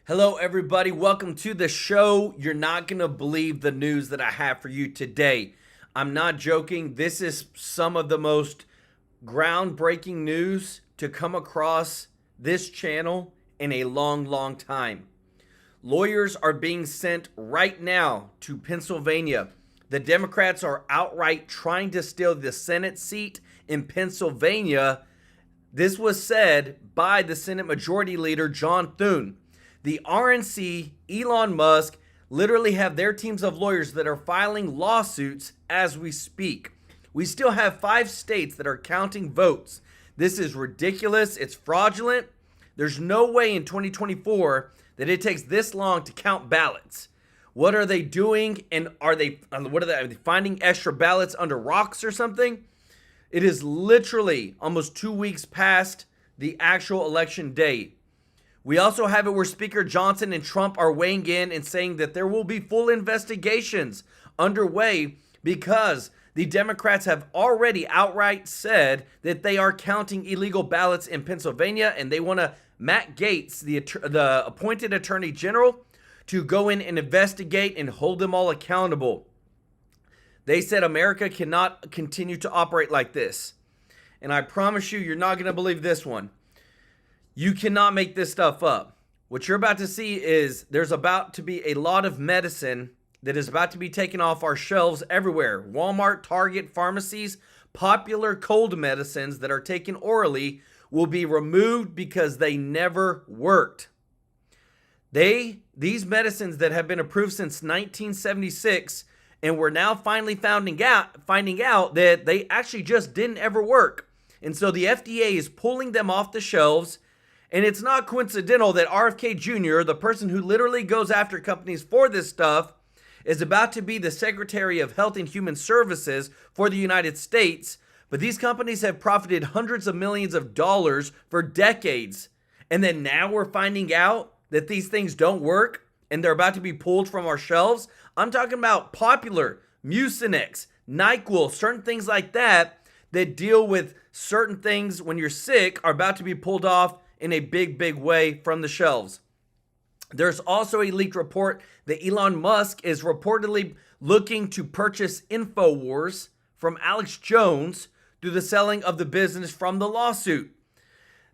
Hello, everybody. Welcome to the show. You're not going to believe the news that I have for you today. I'm not joking. This is some of the most groundbreaking news to come across this channel in a long, long time. Lawyers are being sent right now to Pennsylvania. The Democrats are outright trying to steal the Senate seat in Pennsylvania. This was said by the Senate Majority Leader, John Thune. The RNC, Elon Musk, literally have their teams of lawyers that are filing lawsuits as we speak. We still have 5 states that are counting votes. This is ridiculous. It's fraudulent. There's no way in 2024 that it takes this long to count ballots. What are they doing? And are they finding extra ballots under rocks or something? It is literally almost 2 weeks past the actual election date. We also have it where Speaker Johnson and Trump are weighing in and saying that there will be full investigations underway because the Democrats have already outright said that they are counting illegal ballots in Pennsylvania, and they want Matt Gaetz, the appointed Attorney General, to go in and investigate and hold them all accountable. They said America cannot continue to operate like this. And I promise you, you're not going to believe this one. You cannot make this stuff up. What you're about to see is there's about to be a lot of medicine that is about to be taken off our shelves everywhere. Walmart, Target, pharmacies, popular cold medicines that are taken orally will be removed because they never worked. These medicines that have been approved since 1976 and we're now finally finding out that they actually just didn't ever work. And so the FDA is pulling them off the shelves. And it's not coincidental that RFK Jr., the person who literally goes after companies for this stuff, is about to be the Secretary of Health and Human Services for the United States. But these companies have profited hundreds of millions of dollars for decades. And then now we're finding out that these things don't work and they're about to be pulled from our shelves. I'm talking about popular, Mucinex, NyQuil, certain things like that deal with certain things when you're sick are about to be pulled off in a big, big way from the shelves. There's also a leaked report that Elon Musk is reportedly looking to purchase InfoWars from Alex Jones through the selling of the business from the lawsuit.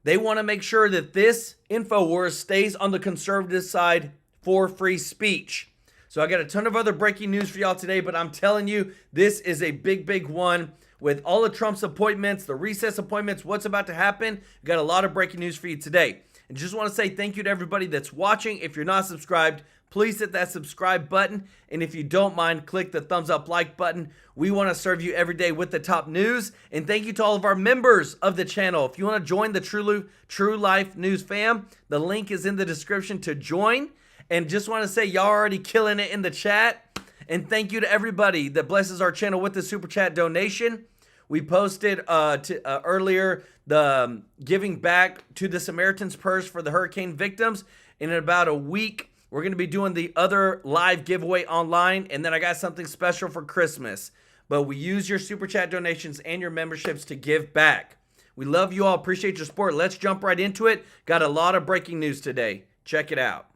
They want to make sure that this InfoWars stays on the conservative side for free speech. So I got a ton of other breaking news for y'all today, but I'm telling you, this is a big, big one. With all of Trump's appointments, the recess appointments, what's about to happen, we got a lot of breaking news for you today. And just want to say thank you to everybody that's watching. If you're not subscribed, please hit that subscribe button. And if you don't mind, click the thumbs up like button. We want to serve you every day with the top news. And thank you to all of our members of the channel. If you want to join the TrueLife News fam, the link is in the description to join. And just want to say y'all already killing it in the chat. And thank you to everybody that blesses our channel with the super chat donation. We posted earlier the giving back to the Samaritan's Purse for the hurricane victims. And in about a week, we're going to be doing the other live giveaway online. And then I got something special for Christmas. But we use your super chat donations and your memberships to give back. We love you all. Appreciate your support. Let's jump right into it. Got a lot of breaking news today. Check it out.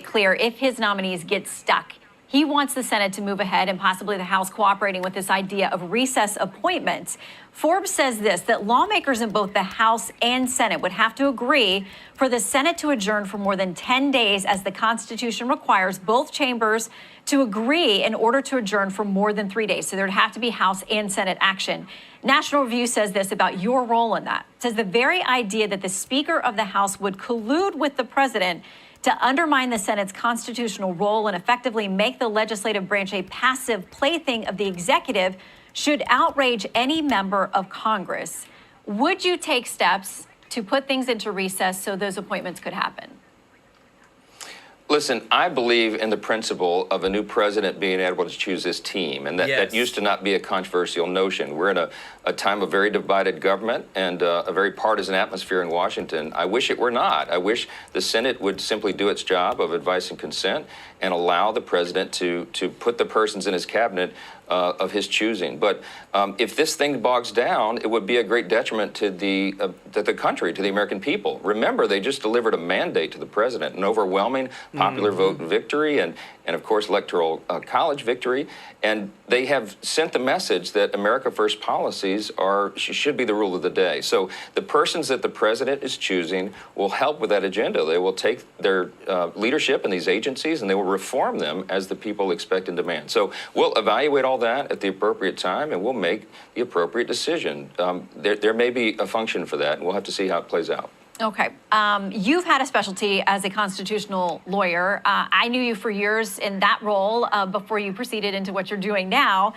Clear if his nominees get stuck. He wants the Senate to move ahead and possibly the House cooperating with this idea of recess appointments. Forbes says this, that lawmakers in both the House and Senate would have to agree for the Senate to adjourn for more than 10 days as the Constitution requires both chambers to agree in order to adjourn for more than 3 days. So there'd have to be House and Senate action. National Review says this about your role in that. It says the very idea that the Speaker of the House would collude with the president to undermine the Senate's constitutional role and effectively make the legislative branch a passive plaything of the executive should outrage any member of Congress. Would you take steps to put things into recess so those appointments could happen? Listen, I believe in the principle of a new president being able to choose his team, and that used to not be a controversial notion. We're in a time of very divided government and a very partisan atmosphere in Washington. I wish it were not. I wish the Senate would simply do its job of advice and consent and allow the president to put the persons in his cabinet of his choosing. But if this thing bogs down, it would be a great detriment to the country, to the American people. Remember, they just delivered a mandate to the president, an overwhelming popular vote victory, and of course electoral college victory. And they have sent the message that America First policies should be the rule of the day. So the persons that the president is choosing will help with that agenda. They will take their leadership in these agencies and they will reform them as the people expect and demand. So we'll evaluate all that at the appropriate time and we'll make the appropriate decision. There may be a function for that, and we'll have to see how it plays out. Okay. You've had a specialty as a constitutional lawyer. I knew you for years in that role before you proceeded into what you're doing now.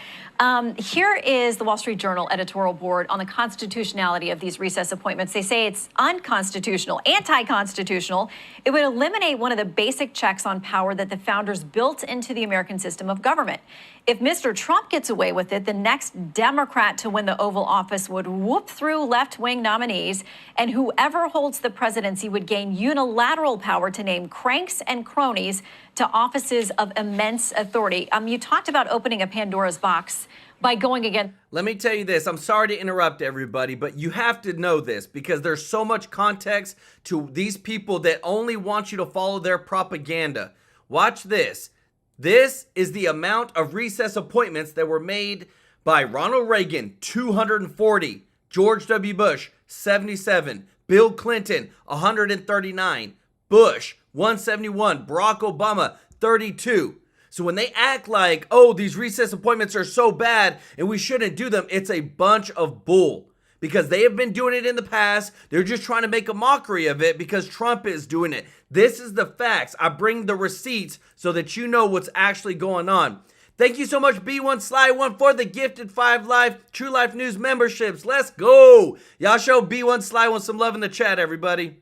Here is the Wall Street Journal editorial board on the constitutionality of these recess appointments. They say it's unconstitutional, anti-constitutional. It would eliminate one of the basic checks on power that the founders built into the American system of government. If Mr. Trump gets away with it, the next Democrat to win the Oval Office would whoop through left-wing nominees, and whoever holds the presidency would gain unilateral power to name cranks and cronies to offices of immense authority. You talked about opening a Pandora's box by going against. Let me tell you this. I'm sorry to interrupt everybody, but you have to know this because there's so much context to these people that only want you to follow their propaganda. Watch this. This is the amount of recess appointments that were made by Ronald Reagan, 240, George W. Bush, 77, Bill Clinton, 139, Bush, 171, Barack Obama, 32. So when they act like, oh, these recess appointments are so bad and we shouldn't do them, it's a bunch of bull. Because they have been doing it in the past. They're just trying to make a mockery of it because Trump is doing it. This is the facts. I bring the receipts so that you know what's actually going on. Thank you so much, B1Sly1, for the gifted 5 Live True Life News memberships. Let's go. Y'all show B1Sly1 some love in the chat, everybody.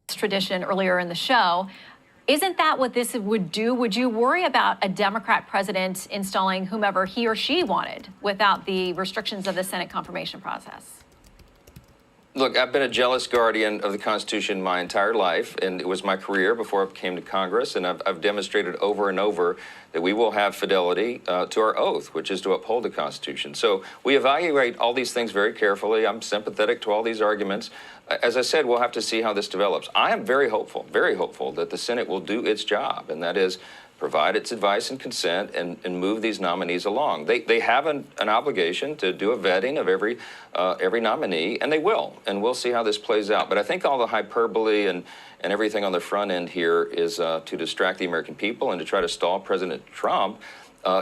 Tradition earlier in the show. Isn't that what this would do? Would you worry about a Democrat president installing whomever he or she wanted without the restrictions of the Senate confirmation process? Look, I've been a jealous guardian of the Constitution my entire life, and it was my career before I came to Congress, and I've demonstrated over and over that we will have fidelity to our oath, which is to uphold the Constitution. So we evaluate all these things very carefully. I'm sympathetic to all these arguments. As I said, we'll have to see how this develops. I am very hopeful that the Senate will do its job, and that is provide its advice and consent and move these nominees along. They have an obligation to do a vetting of every nominee, and they will. And we'll see how this plays out. But I think all the hyperbole and everything on the front end here is to distract the American people and to try to stall President Trump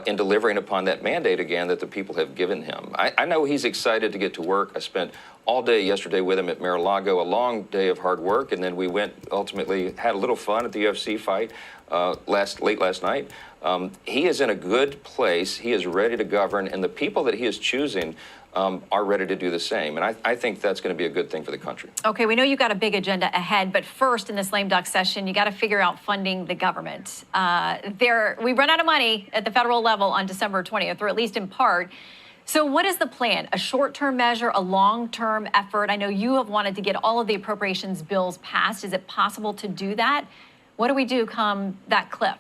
in delivering upon that mandate again that the people have given him. I know he's excited to get to work. I spent all day yesterday with him at Mar-a-Lago, a long day of hard work, and then we ultimately had a little fun at the UFC fight late last night. He is in a good place. He is ready to govern, and the people that he is choosing are ready to do the same. And I think that's going to be a good thing for the country. Okay, we know you've got a big agenda ahead, but first in this lame duck session, you got to figure out funding the government. We run out of money at the federal level on December 20th, or at least in part. So what is the plan? A short-term measure, a long-term effort? I know you have wanted to get all of the appropriations bills passed. Is it possible to do that? What do we do come that cliff?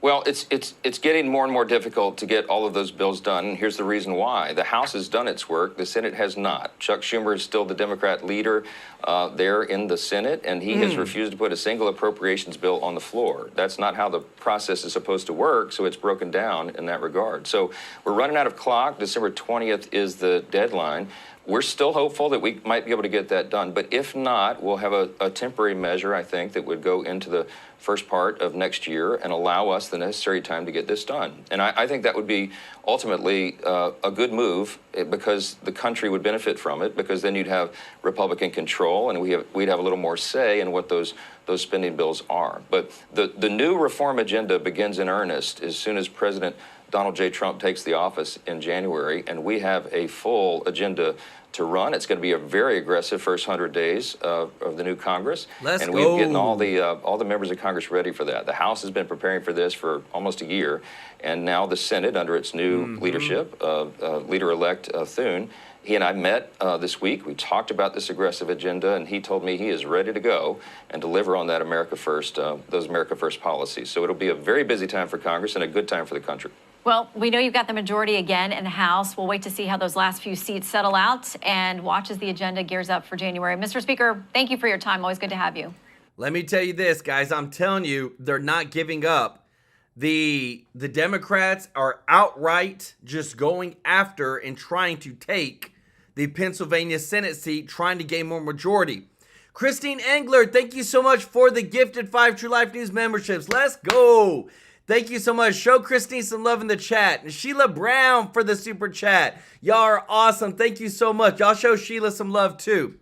Well, it's getting more and more difficult to get all of those bills done. And here's the reason why. The House has done its work. The Senate has not. Chuck Schumer is still the Democrat leader there in the Senate, and he has refused to put a single appropriations bill on the floor. That's not how the process is supposed to work, so it's broken down in that regard. So we're running out of clock. December 20th is the deadline. We're still hopeful that we might be able to get that done. But if not, we'll have a temporary measure, I think, that would go into the first part of next year and allow us the necessary time to get this done. And I think that would be ultimately a good move because the country would benefit from it, because then you'd have Republican control and we'd have a little more say in what those spending bills are. But the new reform agenda begins in earnest as soon as President Donald J. Trump takes the office in January, and we have a full agenda to run. It's going to be a very aggressive first 100 days of the new Congress. Let's and go. we've getting all the members of Congress ready for that. The House has been preparing for this for almost a year, and now the Senate, under its new leadership, Leader-elect Thune, He and I met this week. We talked about this aggressive agenda, and he told me he is ready to go and deliver on that America First, those America First policies. So it'll be a very busy time for Congress and a good time for the country. Well, we know you've got the majority again in the House. We'll wait to see how those last few seats settle out and watch as the agenda gears up for January. Mr. Speaker, thank you for your time. Always good to have you. Let me tell you this, guys. I'm telling you, they're not giving up. The Democrats are outright just going after and trying to take the Pennsylvania Senate seat, trying to gain more majority. Christine Engler, thank you so much for the gifted 5 True Life News memberships. Let's go. Thank you so much. Show Christine some love in the chat. And Sheila Brown for the super chat. Y'all are awesome. Thank you so much. Y'all show Sheila some love too.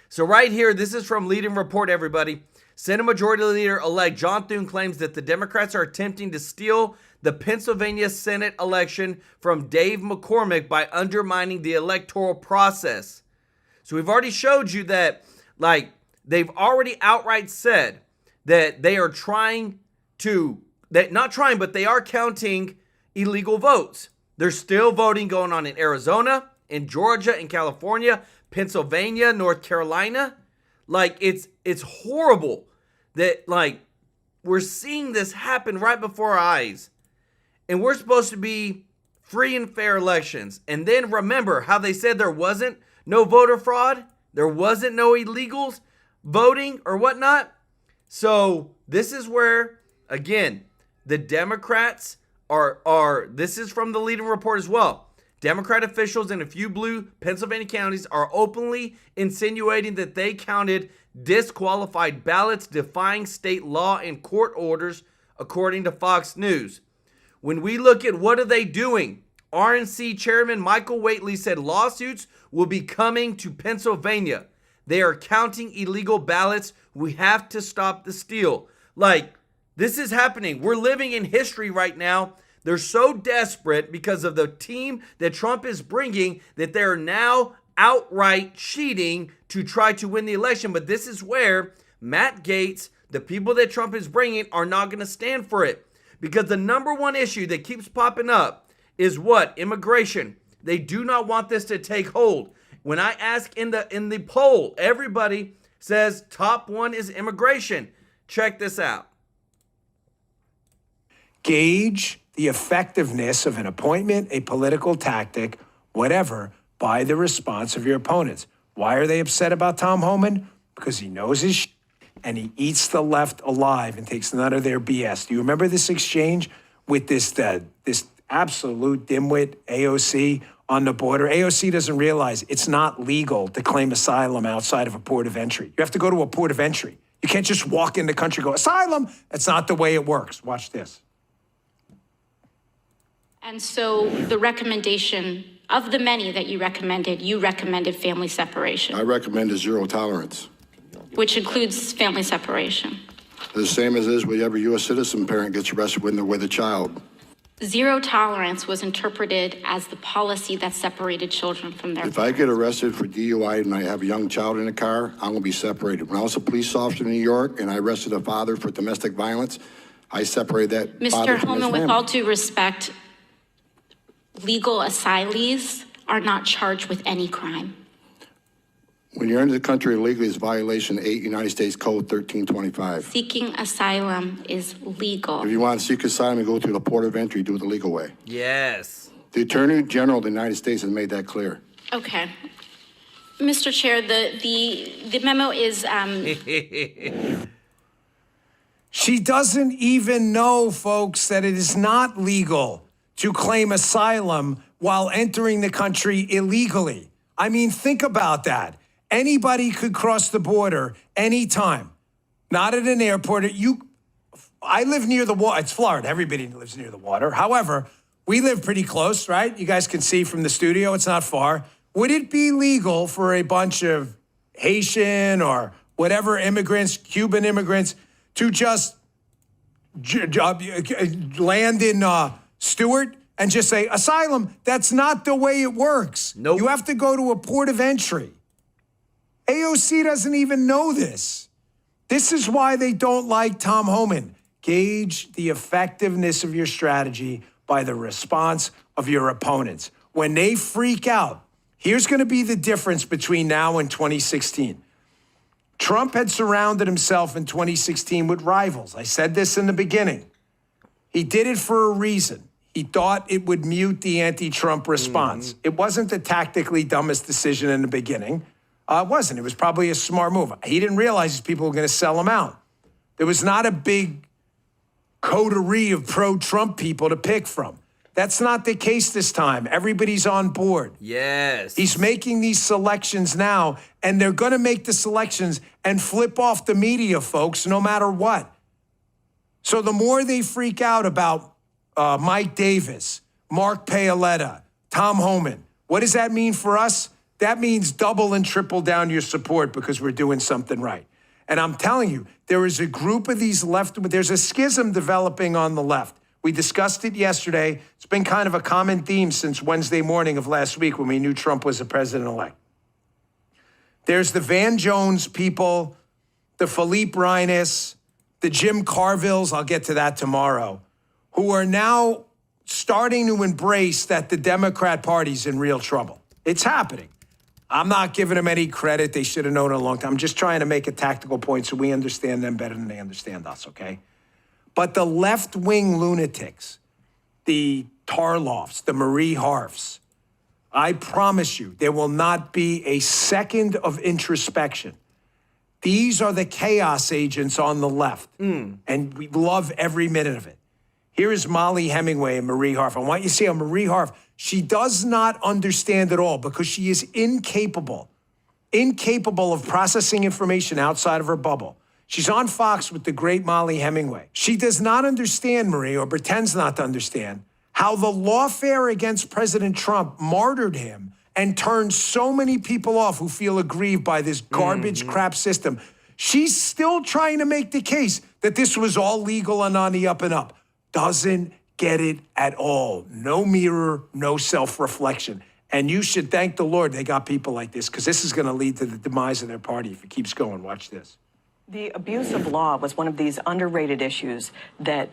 So right here, this is from Leading Report, everybody. Senate Majority Leader-elect John Thune claims that the Democrats are attempting to steal the Pennsylvania Senate election from Dave McCormick by undermining the electoral process. So we've already showed you that, like, they've already outright said that they are trying to, but they are counting illegal votes. There's still voting going on in Arizona, in Georgia, in California, Pennsylvania, North Carolina. Like, it's horrible that, like, we're seeing this happen right before our eyes. And we're supposed to be free and fair elections. And then remember how they said there wasn't no voter fraud? There wasn't no illegals voting or whatnot? So this is where, again, the Democrats are this is from the Leading Report as well. Democrat officials in a few blue Pennsylvania counties are openly insinuating that they counted disqualified ballots, defying state law and court orders, according to Fox News. When we look at what are they doing, RNC Chairman Michael Whately said lawsuits will be coming to Pennsylvania. They are counting illegal ballots. We have to stop the steal. Like, this is happening. We're living in history right now. They're so desperate because of the team that Trump is bringing that they're now outright cheating to try to win the election. But this is where Matt Gaetz, the people that Trump is bringing, are not going to stand for it. Because the number one issue that keeps popping up is what? Immigration. They do not want this to take hold. When I ask in the poll, everybody says top one is immigration. Check this out. Gauge the effectiveness of an appointment, a political tactic, whatever, by the response of your opponents. Why are they upset about Tom Homan? Because he knows his shit and he eats the left alive and takes none of their BS. Do you remember this exchange with this absolute dimwit AOC on the border? AOC doesn't realize it's not legal to claim asylum outside of a port of entry. You have to go to a port of entry. You can't just walk in the country and go, asylum. That's not the way it works. Watch this. And so the recommendation of the many that you recommended family separation. I recommended zero tolerance. Which includes family separation. The same as is with every U.S. citizen parent gets arrested when they're with a child. Zero tolerance was interpreted as the policy that separated children from their If I get arrested for DUI and I have a young child in a car, I'm gonna be separated. When I was a police officer in New York and I arrested a father for domestic violence, I separated that father Mr. from his Homan, with family. all due respect, legal asylees are not charged with any crime. When you're into the country illegally, it's violation 8 United States Code 1325. Seeking asylum is legal. If you want to seek asylum and go through the port of entry, do it the legal way. Yes. The Attorney General of the United States has made that clear. Okay. Mr. Chair, the memo is She doesn't even know, folks, that it is not legal to claim asylum while entering the country illegally. I mean, think about that. Anybody could cross the border anytime. Not at an airport. I live near the water. It's Florida. Everybody lives near the water. However, we live pretty close, right? You guys can see from the studio. It's not far. Would it be legal for a bunch of Haitian or whatever immigrants, Cuban immigrants, to just land in Stewart and just say, asylum? That's not the way it works. Nope. You have to go to a port of entry. AOC doesn't even know this. This is why they don't like Tom Homan. Gauge the effectiveness of your strategy by the response of your opponents. When they freak out, Here's going to be the difference between now and 2016. Trump had surrounded himself in 2016 with rivals. I said this in the beginning. He did it for a reason. He thought it would mute the anti-Trump response. It wasn't the tactically dumbest decision in the beginning. It wasn't. It was probably a smart move. He didn't realize these people were going to sell him out. There was not a big coterie of pro-Trump people to pick from. That's not the case this time. Everybody's on board. Yes. He's making these selections now, and they're going to make the selections and flip off the media, folks, no matter what. So the more they freak out about Mike Davis, Mark Paoletta, Tom Homan, what does that mean for us? That means double and triple down your support because we're doing something right. And I'm telling you, there is a group of these there's a schism developing on the left. We discussed it yesterday. It's been kind of a common theme since Wednesday morning of last week when we knew Trump was the president-elect. There's the Van Jones people, the Philippe Reines, the Jim Carvilles, I'll get to that tomorrow, who are now starting to embrace that the Democrat Party's in real trouble. It's happening. I'm not giving them any credit. They should have known it a long time. I'm just trying to make a tactical point so we understand them better than they understand us, okay? But the left-wing lunatics, the Tarloffs, the Marie Harfs, I promise you, there will not be a second of introspection. These are the chaos agents on the left, and we love every minute of it. Here is Molly Hemingway and Marie Harf. I want you to see how Marie Harf, she does not understand at all because she is incapable of processing information outside of her bubble. She's on Fox with the great Molly Hemingway. She does not understand, Marie, or pretends not to understand, how the lawfare against President Trump martyred him and turned so many people off who feel aggrieved by this garbage crap system. She's still trying to make the case that this was all legal and on the up and up. Doesn't get it at all. No mirror, no self-reflection. And you should thank the Lord they got people like this because this is going to lead to the demise of their party if it keeps going. Watch this. The abuse of law was one of these underrated issues that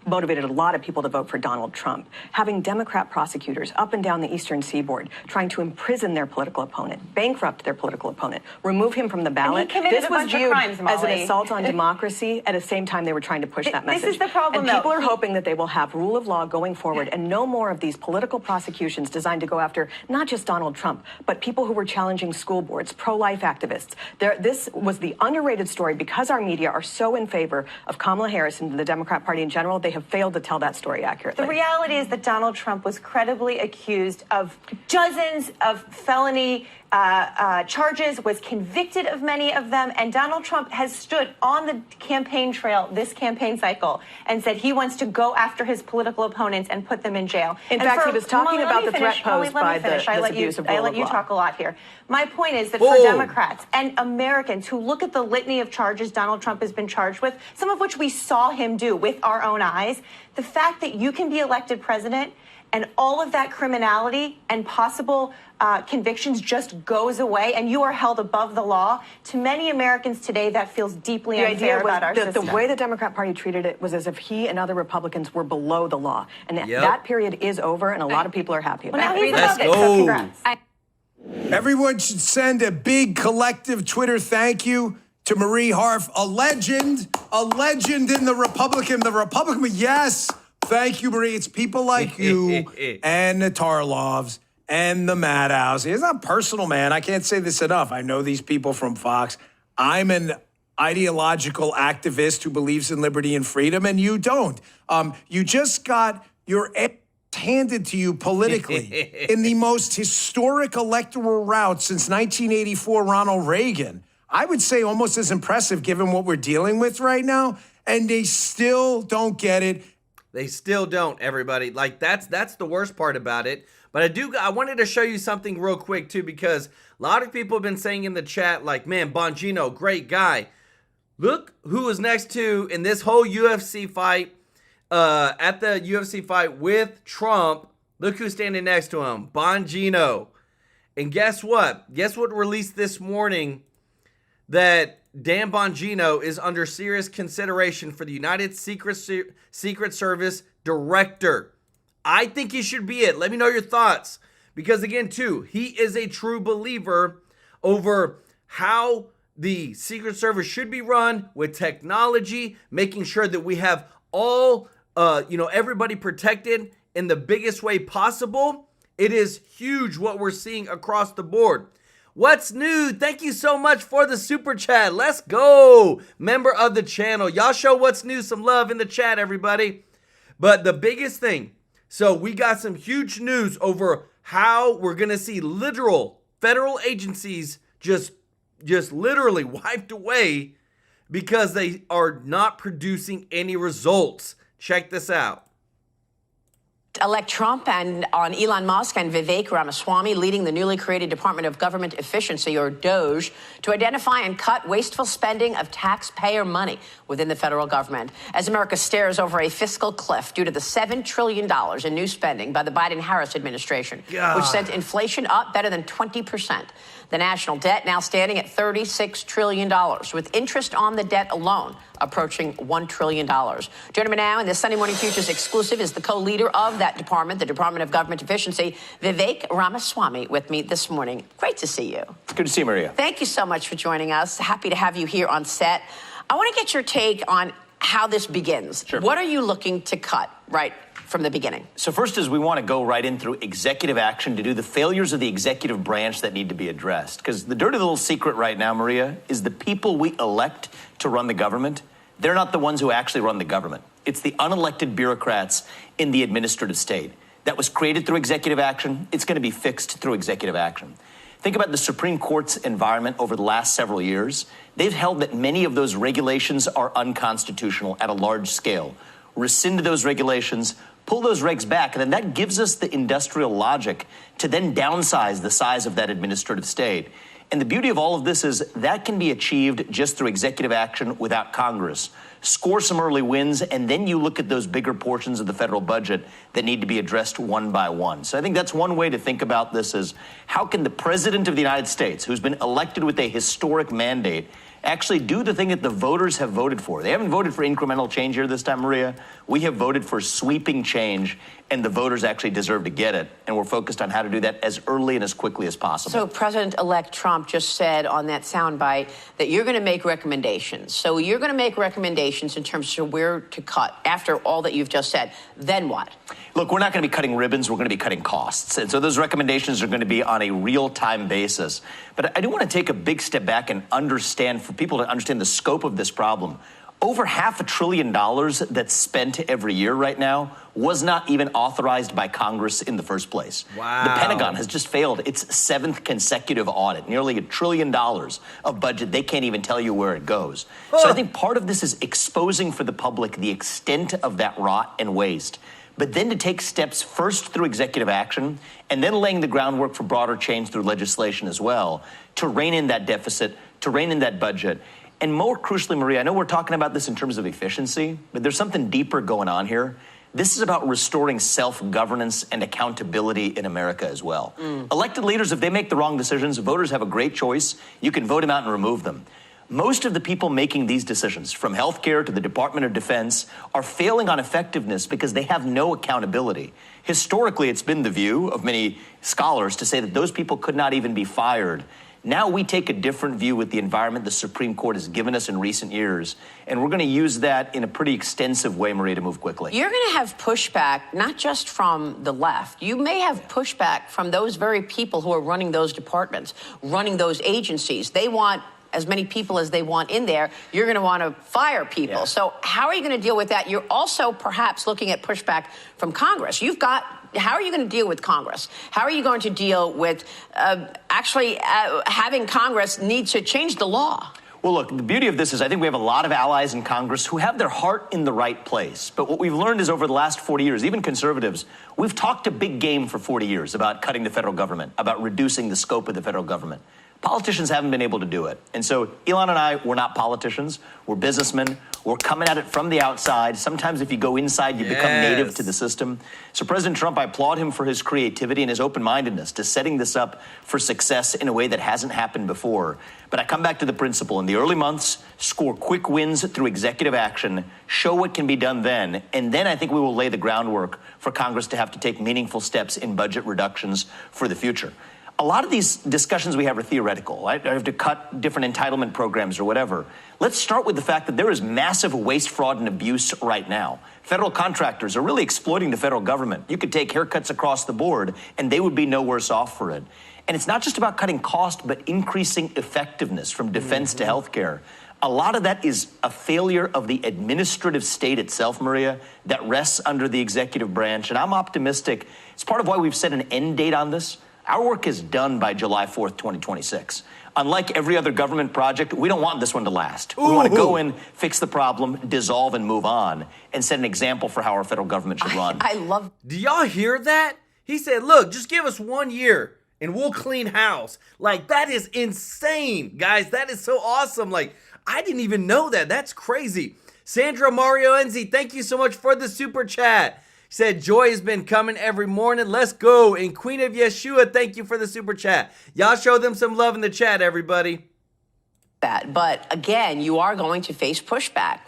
motivated a lot of people to vote for Donald Trump. Having Democrat prosecutors up and down the eastern seaboard trying to imprison their political opponent, bankrupt their political opponent, remove him from the ballot. This was viewed as an assault on democracy. At the same time, they were trying to push that message. This is the problem, and people are hoping that they will have rule of law going forward and no more of these political prosecutions designed to go after not just Donald Trump, but people who were challenging school boards, pro-life activists. This was the underrated story because our media are so in favor of Kamala Harris and the Democrat Party in general. They have failed to tell that story accurately. The reality is that Donald Trump was credibly accused of dozens of felony charges, was convicted of many of them, and Donald Trump has stood on the campaign trail this campaign cycle and said he wants to go after his political opponents and put them in jail. In fact, he was talking about the threat posed by this abuse of rule of law. I let you talk a lot here. My point is that for Democrats and Americans who look at the litany of charges Donald Trump has been charged with, some of which we saw him do with our own eyes, the fact that you can be elected president and all of that criminality and possible convictions just goes away and you are held above the law, to many Americans today that feels deeply unfair about our system. The way the Democrat Party treated it was as if he and other Republicans were below the law. And that period is over, and a lot of people are happy about it. Let's go. So congrats. Everyone should send a big collective Twitter thank you to Marie Harf, a legend in the Republican, yes. Thank you, Marie. It's people like you and the Tarloffs and the Maddows. It's not personal, man. I can't say this enough. I know these people from Fox. I'm an ideological activist who believes in liberty and freedom, and you don't. You just got your ass handed to you politically in the most historic electoral route since 1984 Ronald Reagan. I would say almost as impressive given what we're dealing with right now, and they still don't get it. They still don't, everybody. Like, that's the worst part about it. But I wanted to show you something real quick, too, because a lot of people have been saying in the chat, like, man, Bongino, great guy. Look who was next to in this whole UFC fight, at the UFC fight with Trump. Look who's standing next to him, Bongino. And guess what? Guess what released this morning? That Dan Bongino is under serious consideration for the United Secret Service Director. I think he should be it. Let me know your thoughts. because again, too, he is a true believer over how the Secret Service should be run with technology, making sure that we have all, everybody protected in the biggest way possible. It is huge what we're seeing across the board. What's new? Thank you so much for the super chat. Let's go. Member of the channel. Y'all show what's new some love in the chat, everybody. But the biggest thing, so we got some huge news over how we're going to see literal federal agencies just literally wiped away because they are not producing any results. Check this out. Elect Trump and on Elon Musk and Vivek Ramaswamy leading the newly created Department of Government Efficiency, or DOGE, to identify and cut wasteful spending of taxpayer money within the federal government. As America stares over a fiscal cliff due to the $7 trillion in new spending by the Biden-Harris administration, which sent inflation up better than 20%. The national debt now standing at $36 trillion, with interest on the debt alone approaching $1 trillion. Joining me now in this Sunday Morning Futures exclusive is the co-leader of that department, the Department of Government Efficiency, Vivek Ramaswamy, with me this morning. Great to see you. Good to see you, Maria. Thank you so much for joining us. Happy to have you here on set. I want to get your take on how this begins. Sure. What are you looking to cut right from the beginning? So first is we want to go right in through executive action to do the failures of the executive branch that need to be addressed. Because the dirty little secret right now, Maria, is the people we elect to run the government, they're not the ones who actually run the government. It's the unelected bureaucrats in the administrative state. That was created through executive action. It's going to be fixed through executive action. Think about the Supreme Court's environment over the last several years. They've held that many of those regulations are unconstitutional at a large scale. Rescind those regulations, pull those regs back, and then that gives us the industrial logic to then downsize the size of that administrative state. And the beauty of all of this is that can be achieved just through executive action without Congress. Score some early wins, and then you look at those bigger portions of the federal budget that need to be addressed one by one. So I think that's one way to think about this is how can the President of the United States, who's been elected with a historic mandate, actually do the thing that the voters have voted for. They haven't voted for incremental change here this time, Maria. We have voted for sweeping change, and the voters actually deserve to get it. And we're focused on how to do that as early and as quickly as possible. So President-elect Trump just said on that soundbite that you're going to make recommendations. So you're going to make recommendations in terms of where to cut after all that you've just said. Then what? Look, we're not going to be cutting ribbons. We're going to be cutting costs. And so those recommendations are going to be on a real-time basis. But I do want to take a big step back and understand, for people to understand the scope of this problem. Over $500 billion that's spent every year right now was not even authorized by Congress in the first place. Wow. The Pentagon has just failed its 7th consecutive audit, nearly $1 trillion of budget. They can't even tell you where it goes. So I think part of this is exposing for the public the extent of that rot and waste, but then to take steps first through executive action and then laying the groundwork for broader change through legislation as well to rein in that deficit, to rein in that budget. And more crucially, Maria, I know we're talking about this in terms of efficiency, but there's something deeper going on here. This is about restoring self-governance and accountability in America as well. Elected leaders, if they make the wrong decisions, voters have a great choice. You can vote them out and remove them. Most of the people making these decisions, from healthcare to the Department of Defense, are failing on effectiveness because they have no accountability. Historically, it's been the view of many scholars to say that those people could not even be fired. Now we take a different view with the environment the Supreme Court has given us in recent years, and we're going to use that in a pretty extensive way, Maria, to move quickly. You're going to have pushback, not just from the left. You may have pushback from those very people who are running those departments, running those agencies. They want as many people as they want in there. You're going to want to fire people. Yeah. So how are you going to deal with that? You're also perhaps looking at pushback from Congress. How are you going to deal with Congress? How are you going to deal with having Congress need to change the law? Well, look, the beauty of this is I think we have a lot of allies in Congress who have their heart in the right place. But what we've learned is over the last 40 years, even conservatives, we've talked a big game for 40 years about cutting the federal government, about reducing the scope of the federal government. Politicians haven't been able to do it. And so Elon and I, we're not politicians. We're businessmen. We're coming at it from the outside. Sometimes if you go inside, you become native to the system. So President Trump, I applaud him for his creativity and his open-mindedness to setting this up for success in a way that hasn't happened before. But I come back to the principle. In the early months, score quick wins through executive action, show what can be done then, and then I think we will lay the groundwork for Congress to have to take meaningful steps in budget reductions for the future. A lot of these discussions we have are theoretical. I have to cut different entitlement programs or whatever. Let's start with the fact that there is massive waste, fraud, and abuse right now. Federal contractors are really exploiting the federal government. You could take haircuts across the board, and they would be no worse off for it. And it's not just about cutting cost, but increasing effectiveness from defense to healthcare. A lot of that is a failure of the administrative state itself, Maria, that rests under the executive branch. And I'm optimistic. It's part of why we've set an end date on this. Our work is done by July 4th, 2026. Unlike every other government project, we don't want this one to last. We want to go in, fix the problem, dissolve, and move on, and set an example for how our federal government should run. I love. Do y'all hear that? He said, look, just give us 1 year and we'll clean house. Like, that is insane, guys. That is so awesome. Like, I didn't even know that. That's crazy. Sandra Mario Enzi, thank you so much for the super chat. Said, joy has been coming every morning. Let's go. And Queen of Yeshua, thank you for the super chat. Y'all show them some love in the chat, everybody. That, but again, you are going to face pushback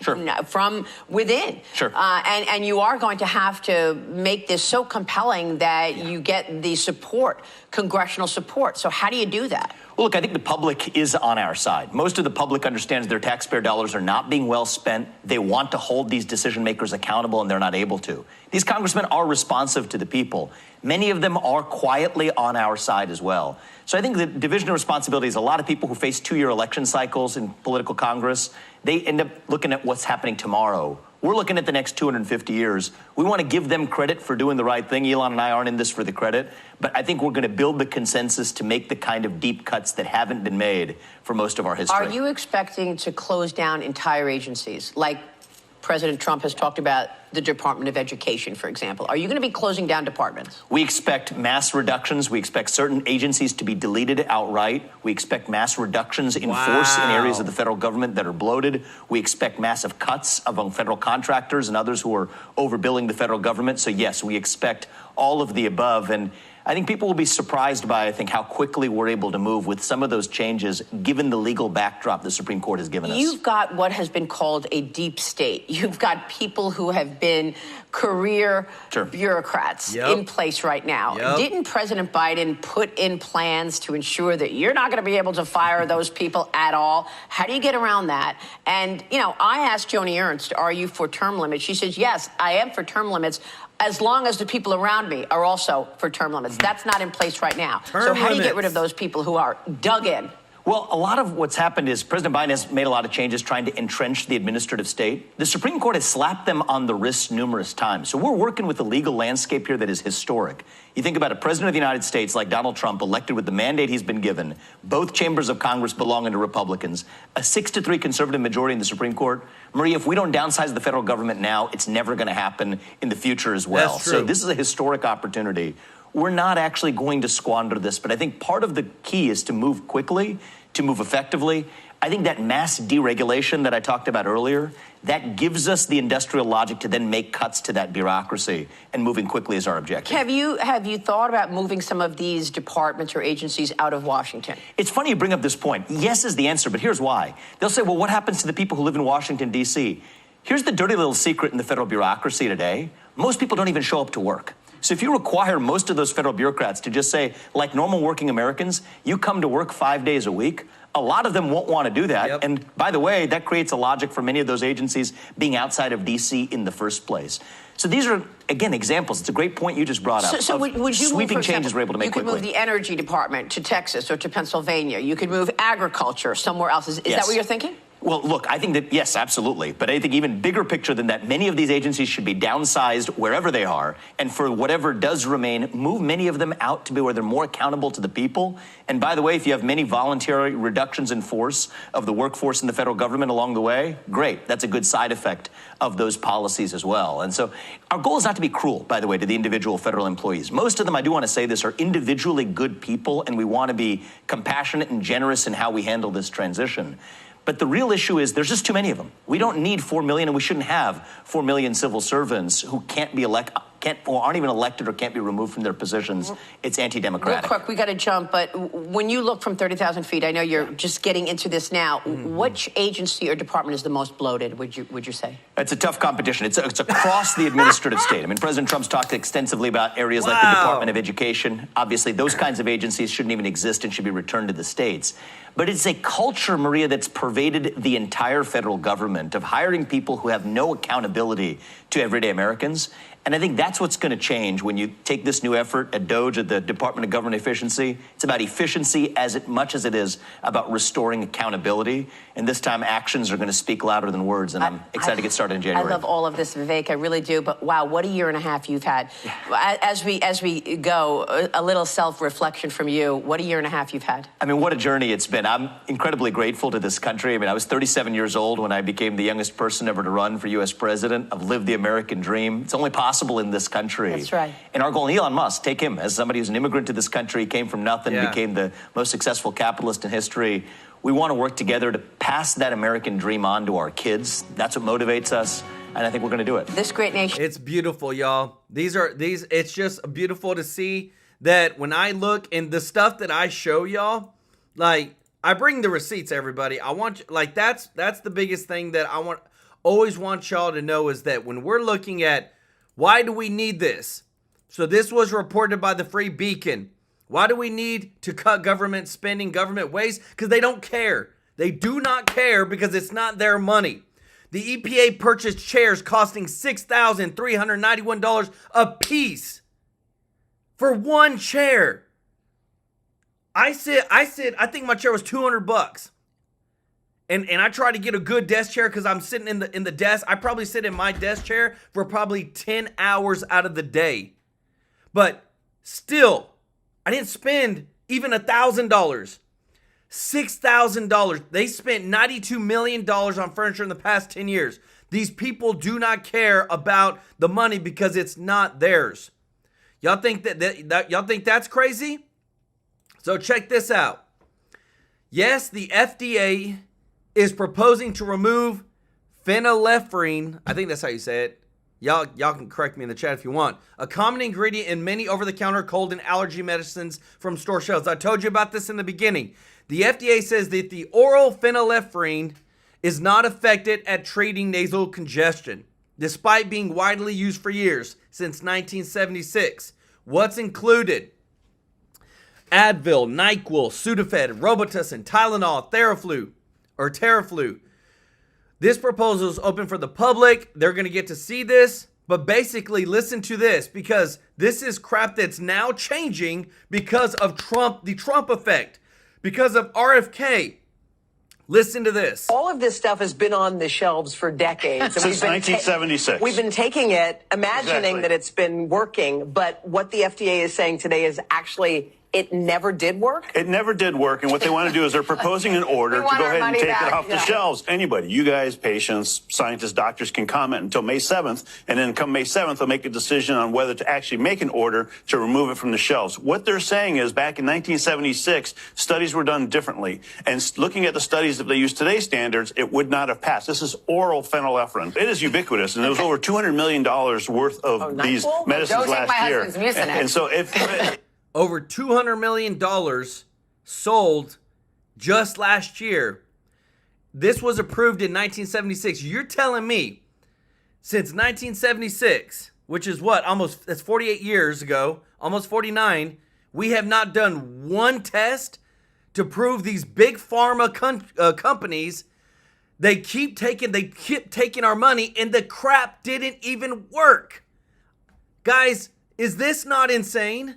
from within. And you are going to have to make this so compelling that you get the support, congressional support. So how do you do that? Well, look, I think the public is on our side. Most of the public understands their taxpayer dollars are not being well spent. They want to hold these decision makers accountable, and they're not able to. These congressmen are responsive to the people. Many of them are quietly on our side as well. So I think the division of responsibilities, a lot of people who face 2-year election cycles in political Congress, they end up looking at what's happening tomorrow. We're looking at the next 250 years. We want to give them credit for doing the right thing. Elon and I aren't in this for the credit, but I think we're going to build the consensus to make the kind of deep cuts that haven't been made for most of our history. Are you expecting to close down entire agencies, like President Trump has talked about the Department of Education, for example? Are you going to be closing down departments? We expect mass reductions. We expect certain agencies to be deleted outright. We expect mass reductions in force in areas of the federal government that are bloated. We expect massive cuts among federal contractors and others who are overbilling the federal government. So yes, we expect all of the above. And I think people will be surprised by, I think, how quickly we're able to move with some of those changes, given the legal backdrop the Supreme Court has given us. You've got what has been called a deep state. You've got people who have been career bureaucrats in place right now. Didn't President Biden put in plans to ensure that you're not going to be able to fire those people at all? How do you get around that? And, you know, I asked Joni Ernst, are you for term limits? She says, yes, I am for term limits, as long as the people around me are also for term limits. That's not in place right now. So how do you get rid of those people who are dug in? Well, a lot of what's happened is President Biden has made a lot of changes trying to entrench the administrative state. The Supreme Court has slapped them on the wrists numerous times. So we're working with a legal landscape here that is historic. You think about a president of the United States like Donald Trump, elected with the mandate he's been given, both chambers of Congress belonging to Republicans, a 6-3 conservative majority in the Supreme Court. Maria, if we don't downsize the federal government now, it's never going to happen in the future as well. That's true. So this is a historic opportunity. We're not actually going to squander this, but I think part of the key is to move quickly, to move effectively. I think that mass deregulation that I talked about earlier, that gives us the industrial logic to then make cuts to that bureaucracy, and moving quickly is our objective. Have you thought about moving some of these departments or agencies out of Washington? It's funny you bring up this point. Yes is the answer, but here's why. They'll say, well, what happens to the people who live in Washington, D.C.? Here's the dirty little secret in the federal bureaucracy today. Most people don't even show up to work. So if you require most of those federal bureaucrats to just say, like normal working Americans, you come to work 5 days a week, a lot of them won't want to do that. And by the way, that creates a logic for many of those agencies being outside of D.C. in the first place. So these are, again, examples. It's a great point you just brought up. So would you sweeping move, changes we're able to make quickly. You could move the energy department to Texas or to Pennsylvania. You could move agriculture somewhere else. Is that what you're thinking? Well, look, I think that, yes, absolutely. But I think even bigger picture than that, many of these agencies should be downsized wherever they are. And for whatever does remain, move many of them out to be where they're more accountable to the people. And by the way, if you have many voluntary reductions in force of the workforce in the federal government along the way, great. That's a good side effect of those policies as well. And so our goal is not to be cruel, by the way, to the individual federal employees. Most of them, I do want to say this, are individually good people, and we want to be compassionate and generous in how we handle this transition. But the real issue is there's just too many of them. We don't need 4 million, and we shouldn't have 4 million civil servants who can't be or aren't even elected or can't be removed from their positions. It's anti-democratic. Real quick, we got to jump, but when you look from 30,000 feet, I know you're just getting into this now. Which agency or department is the most bloated, would you say? It's a tough competition. It's across the administrative state. I mean, President Trump's talked extensively about areas like the Department of Education. Obviously, those kinds of agencies shouldn't even exist and should be returned to the states. But it's a culture, Maria, that's pervaded the entire federal government of hiring people who have no accountability to everyday Americans. And I think that's what's going to change when you take this new effort at DOGE, at the Department of Government Efficiency. It's about efficiency as much as it is about restoring accountability. And this time, actions are going to speak louder than words. And I'm excited to get started in January. I love all of this, Vivek. I really do. But wow, what a year and a half you've had. As we go, a little self-reflection from you. What a year and a half you've had. I mean, what a journey it's been. I'm incredibly grateful to this country. I mean, I was 37 years old when I became the youngest person ever to run for U.S. president. I've lived the American dream. It's only possible in this country. That's right. And our goal, and Elon Musk, take him as somebody who's an immigrant to this country, came from nothing, became the most successful capitalist in history. We want to work together to pass that American dream on to our kids. That's what motivates us. And I think we're going to do it. This great nation. It's beautiful, y'all. It's just beautiful to see that when I look in the stuff that I show y'all, like, I bring the receipts, everybody. I want, like, that's the biggest thing that I always want y'all to know is that when we're looking at why do we need this? So this was reported by the Free Beacon. Why do we need to cut government spending, government waste? Because they don't care. They do not care because it's not their money. The EPA purchased chairs costing $6,391 a piece for one chair. I think my chair was $200. And I try to get a good desk chair because I'm sitting in the desk. I probably sit in my desk chair for probably 10 hours out of the day. But still, I didn't spend even $1,000. $6,000. They spent $92 million on furniture in the past 10 years. These people do not care about the money because it's not theirs. Y'all think y'all think that's crazy? So check this out. Yes, the FDA is proposing to remove phenylephrine. I think that's how you say it. Y'all can correct me in the chat if you want. A common ingredient in many over-the-counter cold and allergy medicines from store shelves. I told you about this in the beginning. The FDA says that the oral phenylephrine is not effective at treating nasal congestion, despite being widely used for years, since 1976. What's included? Advil, NyQuil, Sudafed, Robitussin, Tylenol, Theraflu. This proposal is open for the public. They're going to get to see this. But basically, listen to this, because this is crap that's now changing because of Trump, the Trump effect, because of RFK. Listen to this. All of this stuff has been on the shelves for decades. Since 1976. We've been taking it, imagining that it's been working. But what the FDA is saying today is actually it never did work? It never did work. And what they want to do is they're proposing an order to go ahead and take it off the shelves. Anybody, you guys, patients, scientists, doctors can comment until May 7th. And then come May 7th, they'll make a decision on whether to actually make an order to remove it from the shelves. What they're saying is back in 1976, studies were done differently. And looking at the studies, if they use today's standards, it would not have passed. This is oral phenylephrine. It is ubiquitous. And there was over $200 million worth of these medicines last year. And so if... Over $200 million sold just last year. This was approved in 1976. You're telling me since 1976, which is what, that's 48 years ago, almost 49, we have not done one test to prove these big pharma companies, they keep taking our money, and the crap didn't even work. Guys, is this not insane?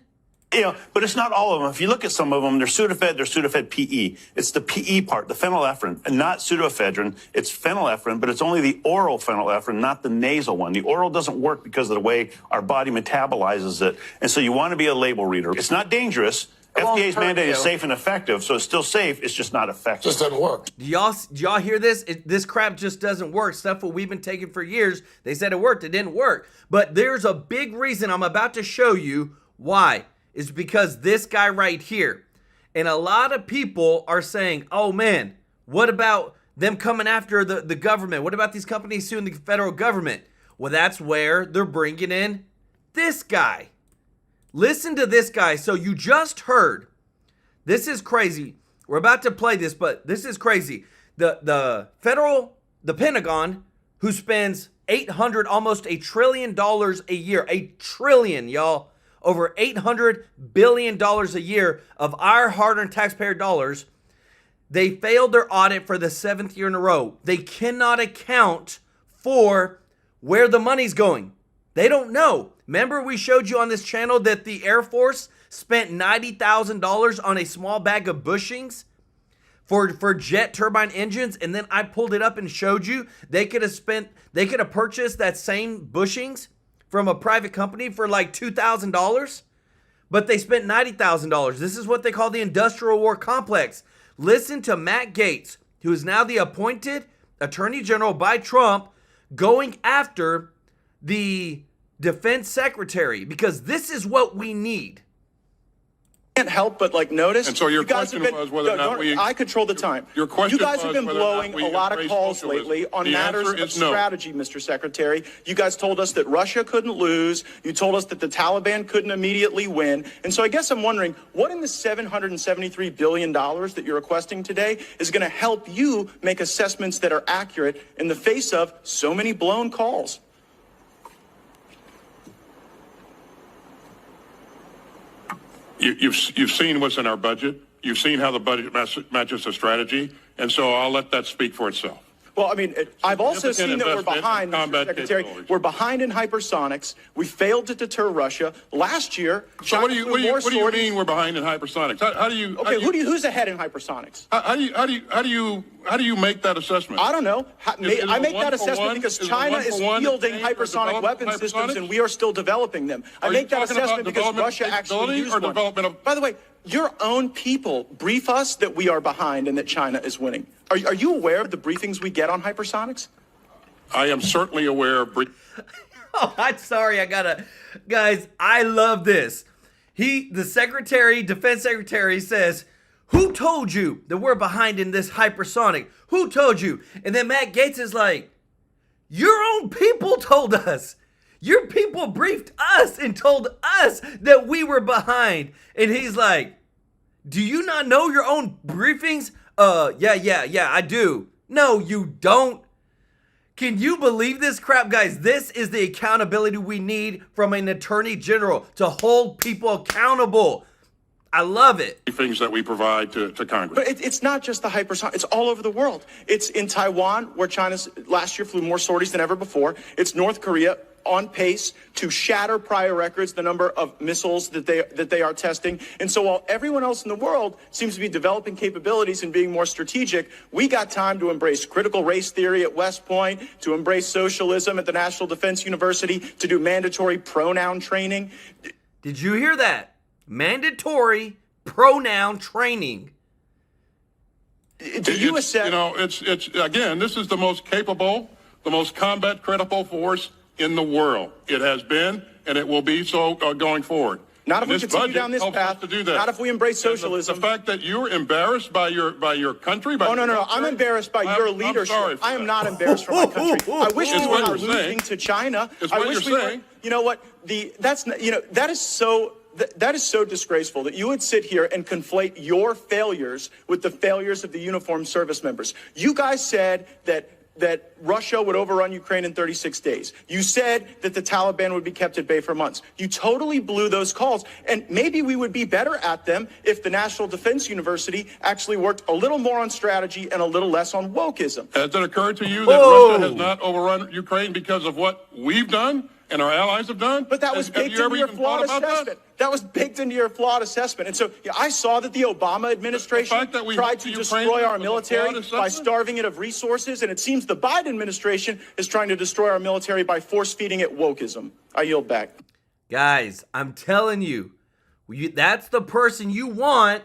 You know, but it's not all of them. If you look at some of them, they're Sudafed PE. It's the PE part, the phenylephrine, and not pseudoephedrine. It's phenylephrine, but it's only the oral phenylephrine, not the nasal one. The oral doesn't work because of the way our body metabolizes it. And so you want to be a label reader. It's not dangerous. FDA's mandate is safe and effective, so it's still safe. It's just not effective. Just doesn't work. Do y'all hear this? This crap just doesn't work. Stuff that we've been taking for years. They said it worked. It didn't work. But there's a big reason I'm about to show you why. Is because this guy right here. And a lot of people are saying, oh man, what about them coming after the government? What about these companies suing the federal government? Well, that's where they're bringing in this guy. Listen to this guy. So you just heard. This is crazy. We're about to play this, but this is crazy. The Pentagon, who spends almost $1 trillion a year, $1 trillion, y'all, over $800 billion a year of our hard-earned taxpayer dollars, they failed their audit for the 7th year in a row. They cannot account for where the money's going. They don't know. Remember we showed you on this channel that the Air Force spent $90,000 on a small bag of bushings for jet turbine engines, and then I pulled it up and showed you they could have purchased that same bushings from a private company for like $2,000, but they spent $90,000. This is what they call the industrial war complex. Listen to Matt Gaetz, who is now the appointed Attorney General by Trump, going after the defense secretary, because this is what we need. Can't help but notice. And so your question was whether or not I control the time. Your question You guys have been was whether or not blowing we a lot of embrace calls socialism. lately on The matters answer of is no. strategy, Mr. Secretary. You guys told us that Russia couldn't lose. You told us that the Taliban couldn't immediately win. And so I guess I'm wondering, what in the $773 billion that you're requesting today is going to help you make assessments that are accurate in the face of so many blown calls? You've seen what's in our budget. You've seen how the budget matches the strategy. And so I'll let that speak for itself. Well, I mean, I've also seen that we're behind, Mr. combat Secretary. capabilities. We're behind in hypersonics. We failed to deter Russia. Last year, So China what do you mean we're behind in hypersonics? How do you? Okay, who's ahead in hypersonics? How do you make that assessment? I don't know. I make that assessment because China is fielding hypersonic weapon systems and we are still developing them. I make that assessment because Russia actually used one. By the way, your own people brief us that we are behind and that China is winning. Are you aware of the briefings we get on hypersonics? I am certainly aware of. Oh, I'm sorry. Guys, I love this. The defense secretary says, who told you that we're behind in this hypersonic? Who told you? And then Matt Gaetz is like, your own people told us. Your people briefed us and told us that we were behind. And he's like, do you not know your own briefings? Yeah, I do. No, you don't. Can you believe this crap, guys? This is the accountability we need from an attorney general to hold people accountable. I love it. Things that we provide to Congress. But it's not just the hypersonic. It's all over the world. It's in Taiwan, where China's last year flew more sorties than ever before. It's North Korea, on pace to shatter prior records, the number of missiles that they are testing. And so while everyone else in the world seems to be developing capabilities and being more strategic, we got time to embrace critical race theory at West Point, to embrace socialism at the National Defense University, to do mandatory pronoun training. Did you hear that? Mandatory pronoun training. Do you assess? It's again, this is the most capable, the most combat critical force in the world. It has been, and it will be so going forward. Not if we continue down this path. To do that. Not if we embrace socialism. The fact that you're embarrassed by your country. By no. I'm embarrassed by your leadership. I am not embarrassed for my country. I wish we were not losing to China. I wish we were. You know what? That is so disgraceful that you would sit here and conflate your failures with the failures of the uniformed service members. You guys said that Russia would overrun Ukraine in 36 days. You said that the Taliban would be kept at bay for months. You totally blew those calls. And maybe we would be better at them if the National Defense University actually worked a little more on strategy and a little less on wokeism. Has it occurred to you that Russia has not overrun Ukraine because of what we've done and our allies have done? But that was baked into your flawed assessment. That was baked into your flawed assessment. And so I saw that the Obama administration tried to destroy our military by starving it of resources. And it seems the Biden administration is trying to destroy our military by force feeding it wokeism. I yield back. Guys, I'm telling you, that's the person you want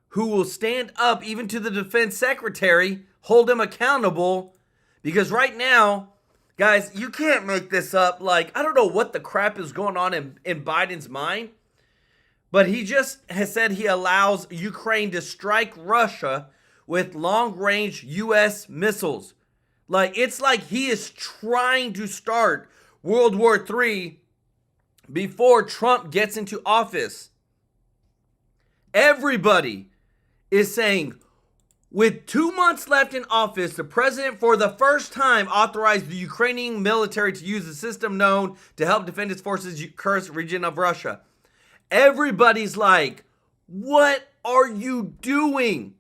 who will stand up even to the defense secretary, hold him accountable. Because right now, guys, you can't make this up. I don't know what the crap is going on in Biden's mind, but he just has said he allows Ukraine to strike Russia with long-range U.S. missiles. Like, it's like he is trying to start World War III before Trump gets into office. Everybody is saying, with 2 months left in office, the president for the first time authorized the Ukrainian military to use a system known to help defend its forces' Kursk region of Russia. Everybody's like, what are you doing?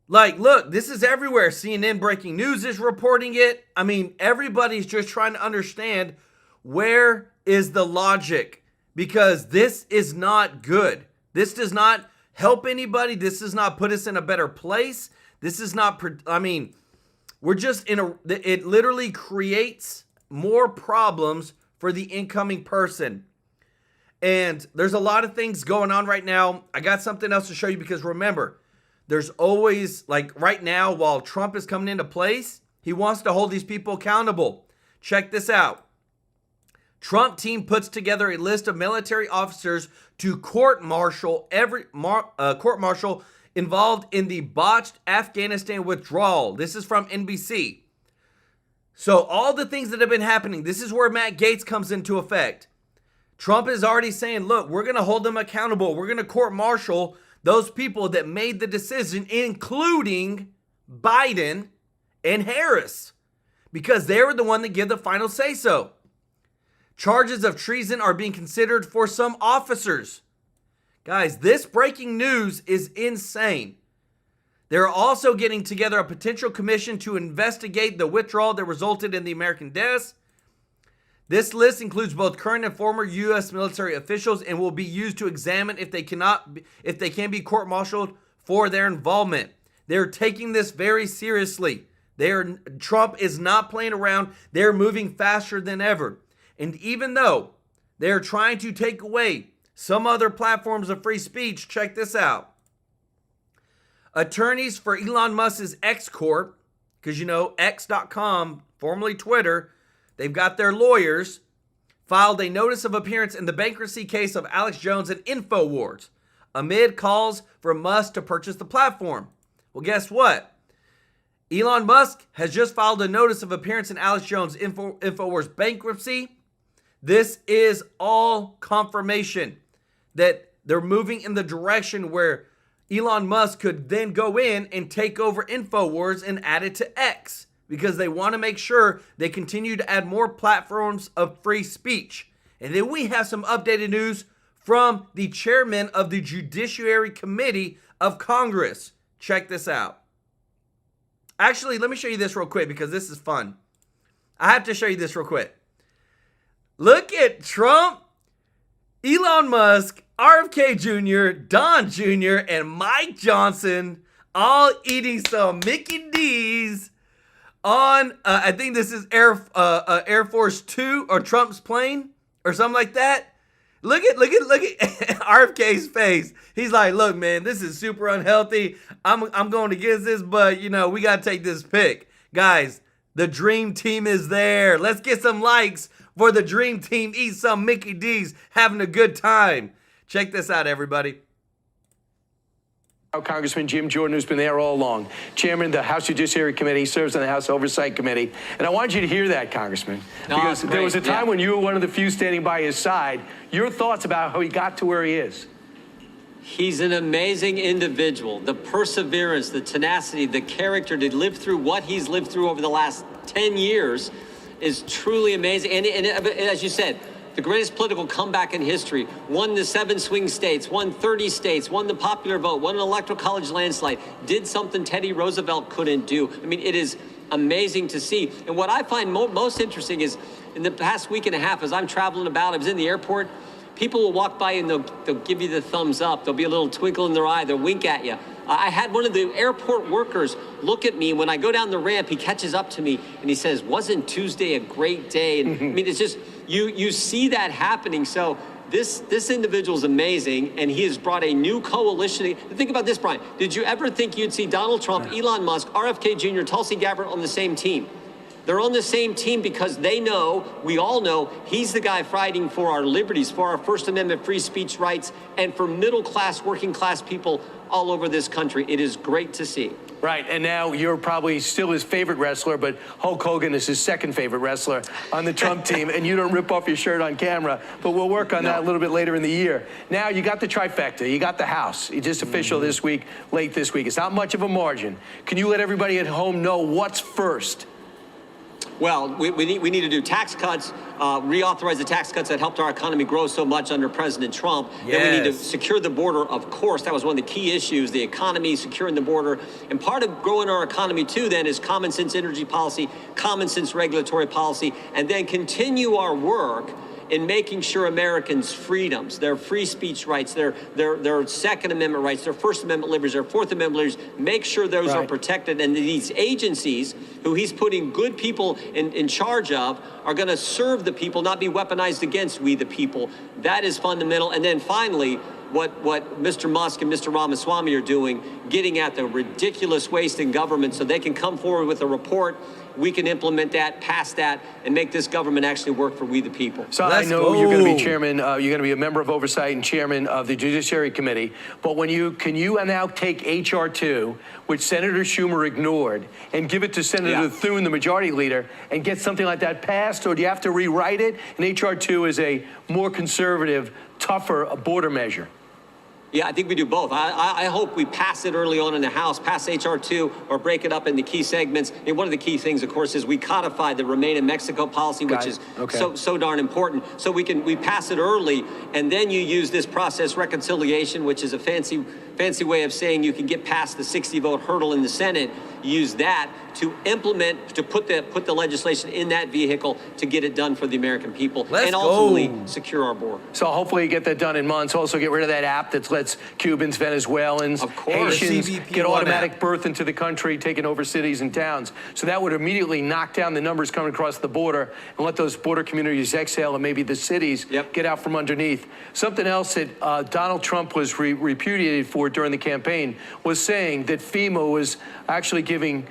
Like, look, this is everywhere. CNN Breaking News is reporting it. I mean, everybody's just trying to understand where is the logic, because this is not good. This does not help anybody. This does not put us in a better place. This is not, I mean, we're just it literally creates more problems for the incoming person. And there's a lot of things going on right now. I got something else to show you, because remember, there's always, like right now, while Trump is coming into place, he wants to hold these people accountable. Check this out. Trump team puts together a list of military officers to court-martial involved in the botched Afghanistan withdrawal. This is from NBC. So all the things that have been happening, this is where Matt Gaetz comes into effect. Trump is already saying, look, we're going to hold them accountable. We're going to court-martial those people that made the decision, including Biden and Harris, because they were the one that gave the final say-so. Charges of treason are being considered for some officers. Guys, this breaking news is insane. They're also getting together a potential commission to investigate the withdrawal that resulted in the American deaths. This list includes both current and former U.S. military officials and will be used to examine if they can be court-martialed for their involvement. They're taking this very seriously. Trump is not playing around. They're moving faster than ever. And even though they're trying to take away some other platforms of free speech, check this out. Attorneys for Elon Musk's X Corp, because you know, X.com, formerly Twitter, they've got their lawyers, filed a notice of appearance in the bankruptcy case of Alex Jones and InfoWars, amid calls for Musk to purchase the platform. Well, guess what? Elon Musk has just filed a notice of appearance in Alex Jones' InfoWars bankruptcy. This is all confirmation that they're moving in the direction where Elon Musk could then go in and take over InfoWars and add it to X, because they want to make sure they continue to add more platforms of free speech. And then we have some updated news from the chairman of the Judiciary Committee of Congress. Check this out. Actually, let me show you this real quick, because this is fun. I have to show you this real quick. Look at Trump, Elon Musk, RFK Jr., Don Jr., and Mike Johnson all eating some Mickey D's on, I think this is Air Force 2 or Trump's plane or something like that. Look at RFK's face. He's like, look, man, this is super unhealthy. I'm going against this, but, you know, we got to take this pick. Guys, the dream team is there. Let's get some likes for the dream team. Eat some Mickey D's, having a good time. Check this out, everybody. Congressman Jim Jordan, who's been there all along, chairman of the House Judiciary Committee, serves on the House Oversight Committee. And I wanted you to hear that, Congressman, because there was a time when you were one of the few standing by his side. Your thoughts about how he got to where he is? He's an amazing individual. The perseverance, the tenacity, the character to live through what he's lived through over the last 10 years is truly amazing. And as you said, the greatest political comeback in history, won the 7 swing states, won 30 states, won the popular vote, won an electoral college landslide, did something Teddy Roosevelt couldn't do. I mean, it is amazing to see. And what I find most interesting is in the past week and a half, as I'm traveling about, I was in the airport, people will walk by and they'll give you the thumbs up. There'll be a little twinkle in their eye. They'll wink at you. I had one of the airport workers look at me. When I go down the ramp, he catches up to me and he says, wasn't Tuesday a great day? And I mean, it's just, you see that happening. So this individual is amazing, and he has brought a new coalition. Think about this, Brian. Did you ever think you'd see Donald Trump, Elon Musk, RFK Jr., Tulsi Gabbard on the same team? They're on the same team because they know, we all know, he's the guy fighting for our liberties, for our First Amendment free speech rights, and for middle-class, working-class people all over this country. It is great to see. Right, and now you're probably still his favorite wrestler, but Hulk Hogan is his second favorite wrestler on the Trump team, and you don't rip off your shirt on camera, but we'll work on that a little bit later in the year. Now, you got the trifecta, you got the House. It's just official this week, late this week. It's not much of a margin. Can you let everybody at home know what's first? Well, we need to do tax cuts, reauthorize the tax cuts that helped our economy grow so much under President Trump. Yes. Then we need to secure the border, of course. That was one of the key issues, the economy, securing the border. And part of growing our economy, too, then, is common sense energy policy, common sense regulatory policy, and then continue our work in making sure Americans' freedoms, their free speech rights, their Second Amendment rights, their First Amendment liberties, their Fourth Amendment liberties, make sure those are protected. And these agencies, who he's putting good people in charge of, are going to serve the people, not be weaponized against we the people. That is fundamental. And then finally, what Mr. Musk and Mr. Ramaswamy are doing, getting at the ridiculous waste in government so they can come forward with a report. We can implement that, pass that, and make this government actually work for we the people. So I know you're going to be chairman, you're going to be a member of oversight and chairman of the Judiciary Committee, but can you now take H.R. 2, which Senator Schumer ignored, and give it to Senator Thune, the majority leader, and get something like that passed, or do you have to rewrite it? And H.R. 2 is a more conservative, tougher border measure. Yeah, I think we do both. I hope we pass it early on in the House, pass H.R. 2, or break it up into key segments. And one of the key things, of course, is we codify the Remain in Mexico policy, which is so darn important. So we pass it early, and then you use this process reconciliation, which is a fancy way of saying you can get past the 60-vote hurdle in the Senate. Use that to implement, to put the legislation in that vehicle to get it done for the American people and ultimately secure our border. So hopefully you get that done in months. Also get rid of that app that lets Cubans, Venezuelans, Haitians get automatic birth into the country, taking over cities and towns. So that would immediately knock down the numbers coming across the border and let those border communities exhale, and maybe the cities get out from underneath. Something else that Donald Trump was repudiated for during the campaign was saying that FEMA was actually giving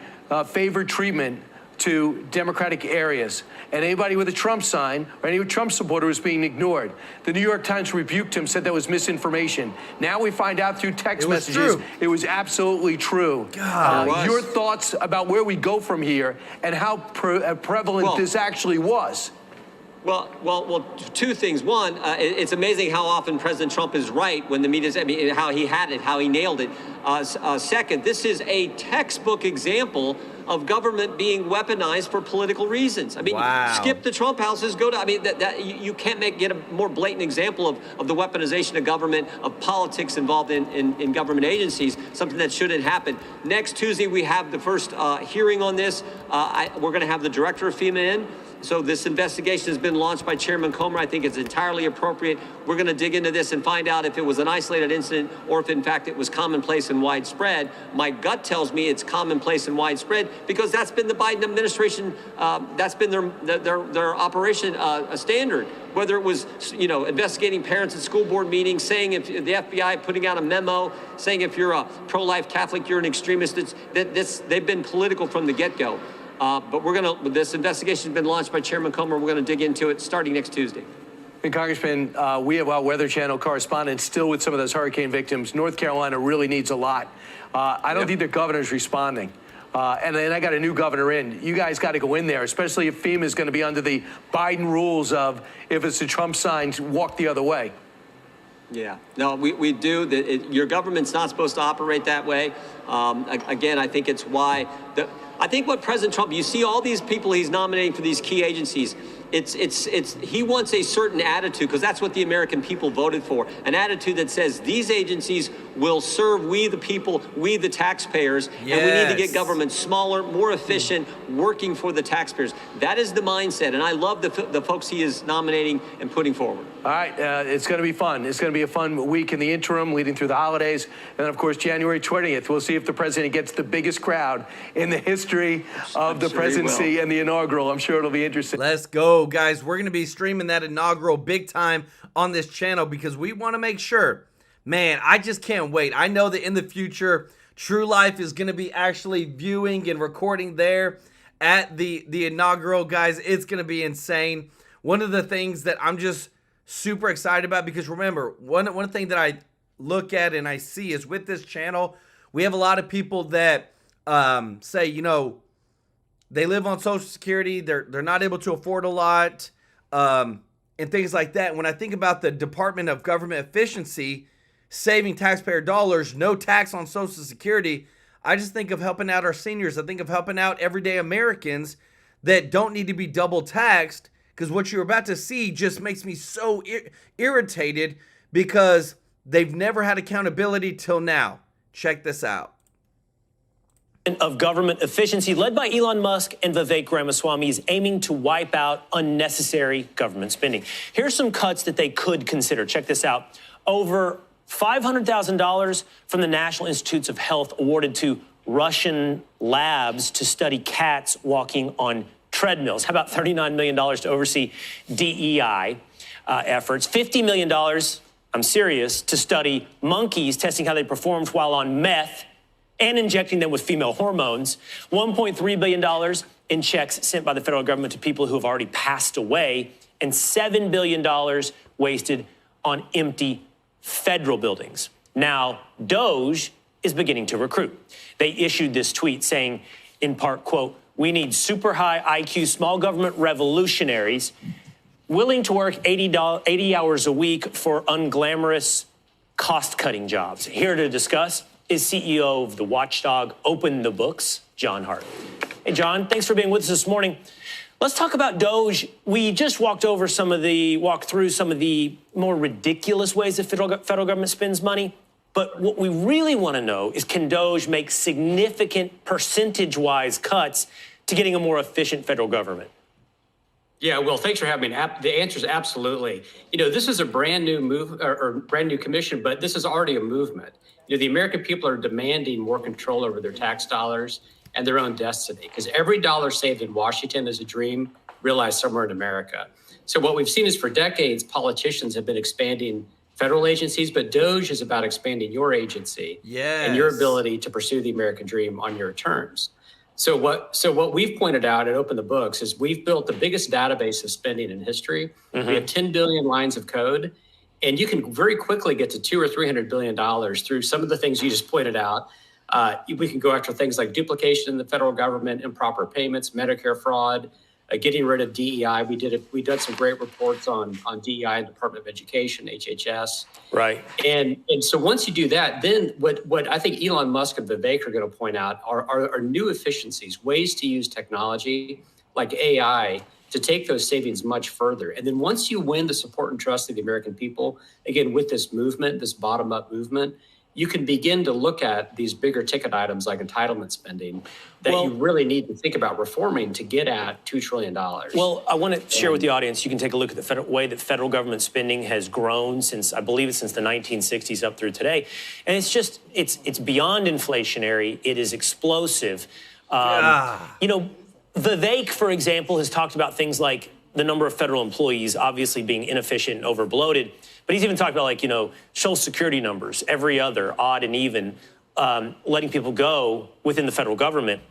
favored treatment to Democratic areas. And anybody with a Trump sign or any Trump supporter was being ignored. The New York Times rebuked him, said that was misinformation. Now we find out through text messages it was absolutely true. Your thoughts about where we go from here and how prevalent this actually was? Well, two things. One, it's amazing how often President Trump is right when the media, how he had it, how he nailed it. Second, this is a textbook example of government being weaponized for political reasons. I mean, skip the Trump houses, go to, you can't get a more blatant example of the weaponization of government, of politics involved in government agencies, something that shouldn't happen. Next Tuesday, we have the first hearing on this. We're going to have the director of FEMA in. So this investigation has been launched by Chairman Comer. I think it's entirely appropriate. We're going to dig into this and find out if it was an isolated incident or if, in fact, it was commonplace and widespread. My gut tells me it's commonplace and widespread because that's been the Biden administration, that's been their operation standard. Whether it was, investigating parents at school board meetings, saying if the FBI putting out a memo, saying if you're a pro-life Catholic, you're an extremist. They've been political from the get-go. But this investigation has been launched by Chairman Comer. We're going to dig into it starting next Tuesday. And Congressman, we have our Weather Channel correspondents still with some of those hurricane victims. North Carolina really needs a lot. I don't think the governor's responding. And then I got a new governor in. You guys got to go in there, especially if FEMA is going to be under the Biden rules of if it's a Trump sign, walk the other way. Yeah, no, we do. Your government's not supposed to operate that way. Again, I think it's why I think what President Trump, you see all these people he's nominating for these key agencies. He wants a certain attitude because that's what the American people voted for. An attitude that says these agencies will serve we the people, we the taxpayers, and we need to get government smaller, more efficient, working for the taxpayers. That is the mindset, and I love the folks he is nominating and putting forward. All right, it's going to be fun. It's going to be a fun week in the interim leading through the holidays. And, of course, January 20th, we'll see if the president gets the biggest crowd in the history of the presidency and the inaugural. I'm sure it'll be interesting. Let's go, guys. We're going to be streaming that inaugural big time on this channel because we want to make sure. Man, I just can't wait. I know that in the future, TrueLife is going to be actually viewing and recording there. at the inaugural, guys. It's going to be insane. One of the things that I'm just super excited about, because remember, one thing that I look at and I see is with this channel, we have a lot of people that say, you know, they live on Social Security, they're not able to afford a lot, and things like that. When I think about the Department of Government Efficiency saving taxpayer dollars, no tax on Social Security, I just think of helping out our seniors. I think of helping out everyday Americans that don't need to be double taxed, because what you're about to see just makes me so irritated, because they've never had accountability till now. Check this out. Of government efficiency led by Elon Musk and Vivek Ramaswamy is aiming to wipe out unnecessary government spending. Here's some cuts that they could consider. Check this out. Over $500,000 from the National Institutes of Health awarded to Russian labs to study cats walking on treadmills. How about $39 million to oversee DEI efforts? $50 million, I'm serious, to study monkeys, testing how they performed while on meth and injecting them with female hormones. $1.3 billion in checks sent by the federal government to people who have already passed away, and $7 billion wasted on empty federal buildings. Now, Doge is beginning to recruit. They issued this tweet saying, in part, quote, "We need super high IQ small government revolutionaries willing to work 80 hours a week for unglamorous cost-cutting jobs." Here to discuss is CEO of the watchdog Open the Books, John Hart. Hey, John, thanks for being with us this morning. Let's talk about Doge. We just walked through some of the more ridiculous ways the federal government spends money. But what we really want to know is, can Doge make significant percentage-wise cuts to getting a more efficient federal government? Yeah, well, thanks for having me. The answer is absolutely. You know, this is a brand new move or brand new commission, but this is already a movement. You know, the American people are demanding more control over their tax dollars and their own destiny, because every dollar saved in Washington is a dream realized somewhere in America. So what we've seen is, for decades, politicians have been expanding federal agencies, but Doge is about expanding your agency and your ability to pursue the American dream on your terms. So what we've pointed out at Open the Books is we've built the biggest database of spending in history. Mm-hmm. We have 10 billion lines of code, and you can very quickly get to $200 or $300 billion through some of the things you just pointed out. We can go after things like duplication in the federal government, improper payments, Medicare fraud, getting rid of DEI. We did some great reports on DEI in the Department of Education, HHS. Right. And so once you do that, then what I think Elon Musk and Vivek are going to point out are new efficiencies, ways to use technology like AI to take those savings much further. And then once you win the support and trust of the American people, again, with this movement, this bottom-up movement, you can begin to look at these bigger ticket items like entitlement spending that you really need to think about reforming to get at $2 trillion. Well, I want to share with the audience, you can take a look at the way that federal government spending has grown since, I believe it's since the 1960s up through today. And it's just, it's beyond inflationary. It is explosive. You know, Vivek, for example, has talked about things like the number of federal employees obviously being inefficient and over-bloated. But he's even talked about, like, you know, Social Security numbers, every other, odd and even, letting people go within the federal government.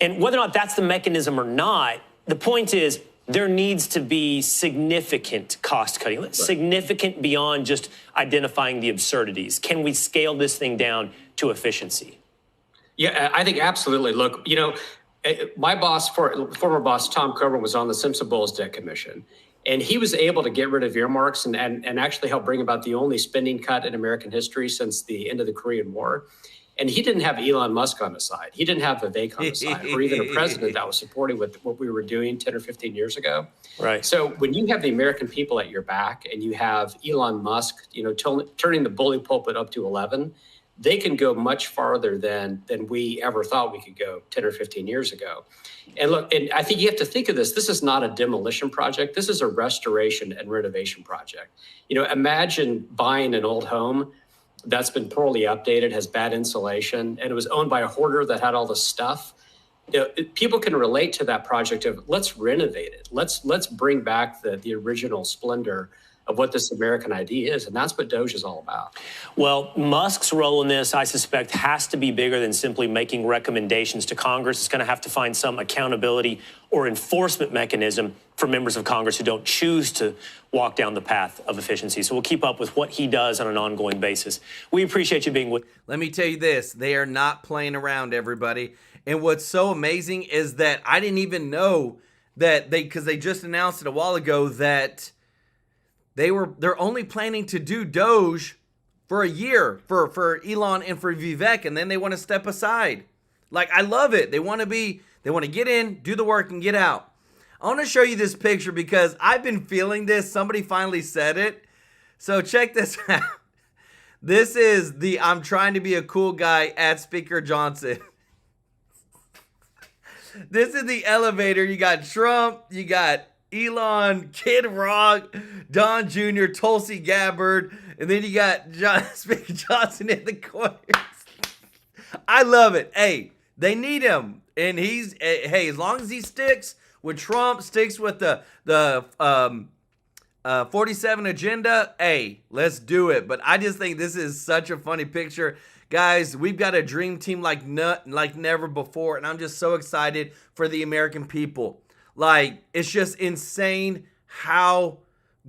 And whether or not that's the mechanism or not, the point is there needs to be significant cost cutting, significant beyond just identifying the absurdities. Can we scale this thing down to efficiency? Yeah, I think absolutely. Look, you know, my boss, former boss, Tom Coburn, was on the Simpson-Bowles Debt Commission. And he was able to get rid of earmarks and actually help bring about the only spending cut in American history since the end of the Korean War. And he didn't have Elon Musk on the side. He didn't have Vivek on the side, or even a president that was supporting what we were doing 10 or 15 years ago. Right. So when you have the American people at your back and you have Elon Musk, you know, turning the bully pulpit up to 11, they can go much farther than we ever thought we could go 10 or 15 years ago. And look, and I think you have to think of this. This is not a demolition project. This is a restoration and renovation project. You know, imagine buying an old home that's been poorly updated, has bad insulation, and it was owned by a hoarder that had all the stuff. You know, people can relate to that project of let's renovate it. Let's bring back the original splendor of what this American idea is. And that's what Doge is all about. Well, Musk's role in this, I suspect, has to be bigger than simply making recommendations to Congress. It's going to have to find some accountability or enforcement mechanism for members of Congress who don't choose to walk down the path of efficiency. So we'll keep up with what he does on an ongoing basis. We appreciate you being with. Let me tell you this. They are not playing around, everybody. And what's so amazing is that I didn't even know that because they just announced it a while ago that they're only planning to do Doge for a year for Elon and for Vivek, and then they want to step aside. Like, I love it. They want to get in, do the work, and get out. I want to show you this picture because I've been feeling this. Somebody finally said it. So check this out. This is the I'm trying to be a cool guy at Speaker Johnson. This is the elevator. You got Trump, you got Elon, Kid Rock, Don Jr., Tulsi Gabbard, and then you got Speaker Johnson in the corners. I love it. Hey, they need him. And as long as he sticks with Trump, sticks with the 47 agenda, hey, let's do it. But I just think this is such a funny picture. Guys, we've got a dream team like never before, and I'm just so excited for the American people. Like, it's just insane how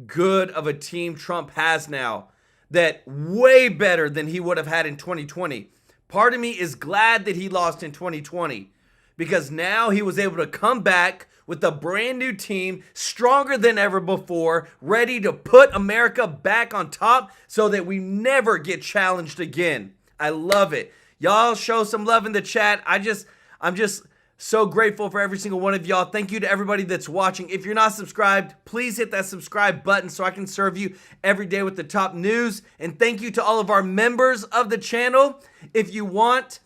good of a team Trump has now. That way better than he would have had in 2020. Part of me is glad that he lost in 2020 because now he was able to come back with a brand new team, stronger than ever before, ready to put America back on top so that we never get challenged again. I love it. Y'all show some love in the chat. I'm just so grateful for every single one of y'all. Thank you to everybody that's watching. If you're not subscribed, please hit that subscribe button so I can serve you every day with the top news. And thank you to all of our members of the channel. If you want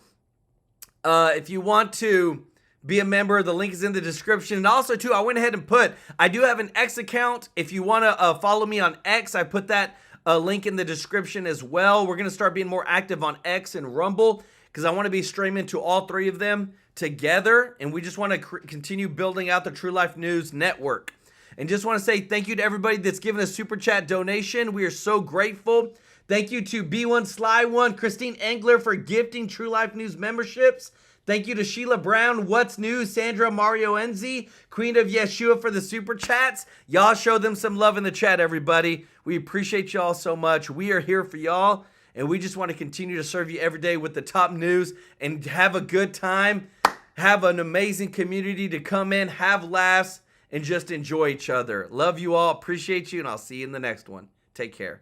to be a member, the link is in the description. And also, too, I went ahead and I do have an X account. If you want to follow me on X, I put that link in the description as well. We're going to start being more active on X and Rumble because I want to be streaming to all three of them together, and we just want to continue building out the TrueLife News Network. And just want to say thank you to everybody that's given a super chat donation. We are so grateful. Thank you to B1 Sly One, Christine Engler for gifting TrueLife News memberships. Thank you to Sheila Brown, What's New, Sandra Mario Enzi, Queen of Yeshua for the super chats. Y'all show them some love in the chat, everybody. We appreciate y'all so much. We are here for y'all, and we just want to continue to serve you every day with the top news and have a good time. Have an amazing community to come in, have laughs, and just enjoy each other. Love you all, appreciate you, and I'll see you in the next one. Take care.